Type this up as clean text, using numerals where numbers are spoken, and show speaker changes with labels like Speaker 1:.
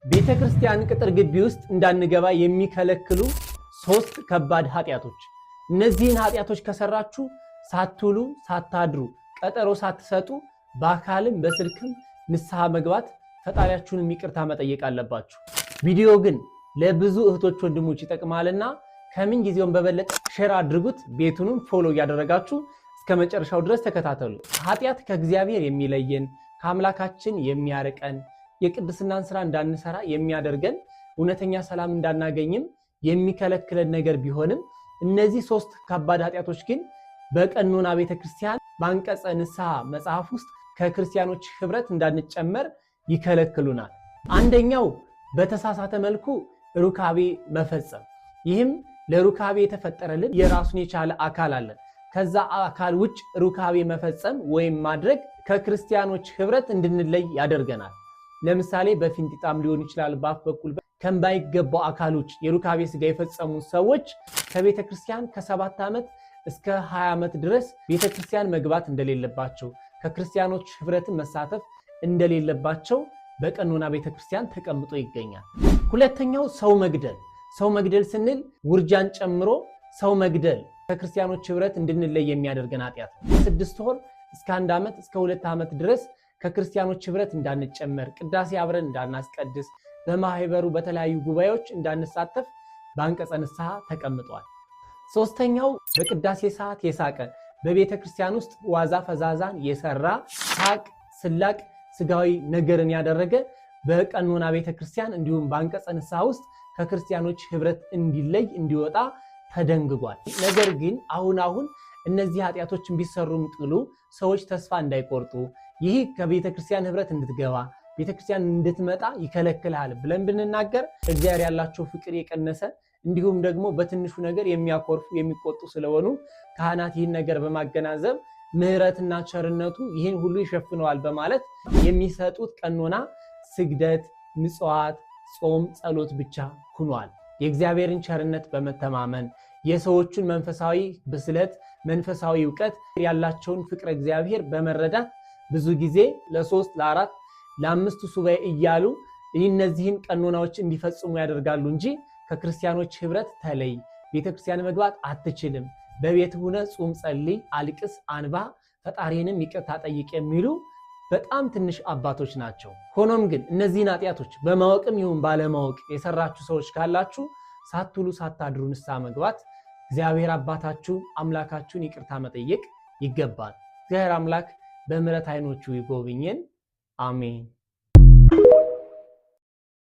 Speaker 1: ቤተክርስቲያን ቅጥር ግቢ ውስጥ እንዳንገባ የሚከለክሉ 3 ከባድ ኃጢያቶች። እነዚህን ኃጢያቶች ከሰራችሁ ሳትውሉ ሳታድሩ ቀጠሮ ሳትሰጡ በአካልም በስልክም ንስሐ መግባት ፈጣሪያችሁን ይቅርታ መጠየቅ አለባችሁ። ቪዲዮ ግን ለብዙ እህቶች ወንድሞች ይጠቅማልና ከምን ጊዜውም በበለጠ ሼር አድርጉት። ቤቱንም ፎሎ ያደረጋችሁ እስከ መጨረሻው ድረስ ተከታተሉ። ኃጢያት ከእግዚአብሔር የሚለየን ከአምላካችን የሚያርቀን የቅድስናን ስራ እንዳንሰራ የሚያደርገን እውነተኛ ሰላም እንዳናገኝም የሚከለክለን ነገር ቢሆንም እነዚህ 3 ከባድ ኃጢያቶች ግን በቀኖና ቤተክርስቲያን በአንቀጸ ንስሐ መጽሐፍ ውስጥ ከክርስቲያኖች ህብረት እንዳንጨመር ይከለክሉናል። አንደኛው በተሳሳተ መልኩ ሩካቤ መፈጸም። ይህም ለሩካቤ የተፈጠረልን የራሱን የቻለ አካል አለ። ከዛ አካል ውጭ ሩካቤ መፈጸም ወይም ማድረግ ከክርስቲያኖች ህብረት እንድንለይ ያደርገናል። ለምሳሌ በፊንጢጣም ሊሆን ይችላል። በአፍ በኩል ከማይገባው አካል ውጭ የሩካቤ ስጋ የፈጸሙ ሰዎች ከቤተክርስቲያን ከ7 ዓመት እስከ 20 ዓመት ድረስ ቤተክርስቲያን መግባት እንደሌለባቸው፣ ከክርስቲያኖች ህብረት መሳተፍ እንደሌለባቸው በቀኖና ቤተክርስቲያን ተቀምጦ ይገኛል። ሁለተኛው ሰው መግደል። ሰው መግደል ስንል ውርጃን ጨምሮ ሰው መግደል ከክርስቲያኖች ህብረት እንድንለይ የሚያደርገን ኃጢያት ነው። 6 ወር እስከ 1 ዓመት እስከ 2 ዓመት ድረስ ከክርስቲያኖች ህብረት እንዳንጨመር፣ ቅዳሴ አብረን እንዳናስቀድስ፣ በማህበሩ በተለያዩ ጉባኤዎች እንዳንሳተፍ በአንቀጸ ንስሐ ተቀምጧል። ሶስተኛው በቅዳሴ ሰዓት የሳቀ፣ በቤተ ክርስቲያን ውስጥ ዋዛ ፈዛዛን የሰራ ሳቅ፣ ስላቅ፣ ስጋዊ ነገርን ያደረገ በቀኖና ቤተ ክርስቲያን እንዲሁም በአንቀጸ ንስሐ ውስጥ ከክርስቲያኖች ህብረት እንዲለይ እንዲወጣ ተደንግጓል። ነገር ግን አሁን እነዚህ ኃጢያቶችን ቢሰሩም ጥሉ ሰዎች ተስፋ እንዳይቆርጡ ይህ ከቤተ ክርስቲያን ህብረት እንድትገባ ቤተ ክርስቲያን እንድትመጣ ይከለክላል ብለን ብንናገር እግዚአብሔር ያላቸው ፍቅር የቀነሰ እንዲሁም ደግሞ በትንሹ ነገር የሚያኮርፉ የሚቆጡ ስለሆኑ ካህናት ይህን ነገር በማገናዘብ ምህረትና ቸርነቱ ይህን ሁሉ ይሸፍነዋል በማለት የሚሰጡት ቀኖና ስግደት፣ ምጽዋት፣ ጾም፣ ጸሎት ብቻ ሆኗል። የእግዚአብሔርን ቸርነት በመተማመን የሰዎችን መንፈሳዊ ብስለት፣ መንፈሳዊ ዕውቀት ያላቸውን ፍቅረ እግዚአብሔር በመረዳት ብዙ ጊዜ ለ3 ለ4 ለ5 ሱባኤ እያሉ እነዚህን ቀኖናዎች እንዲፈጽሙ ያደርጋሉ እንጂ ከክርስቲያኖች ህብረት ተለይ፣ ቤተክርስቲያን መግባት አትችልም፣ በቤት ሆነ ጾም፣ ጸልይ፣ አልቅስ፣ አንባ፣ ፈጣሪንም ይቅርታ ጠይቅ የሚሉ በጣም ትንሽ አባቶች ናቸው። ሆኖም ግን እነዚህን ኃጢያቶች በማወቅም ይሁን ባለማወቅ የሰራችሁ ሰዎች ካላችሁ ሳትውሉ ሳታድሩ ንስሐ መግባት፣ እግዚአብሔር አባታችሁ አምላካችሁን ይቅርታ መጠየቅ ይገባል። እግዚአብሔር አምላክ በምሕረት ዓይኖቹ ይጎብኘን። አሜን።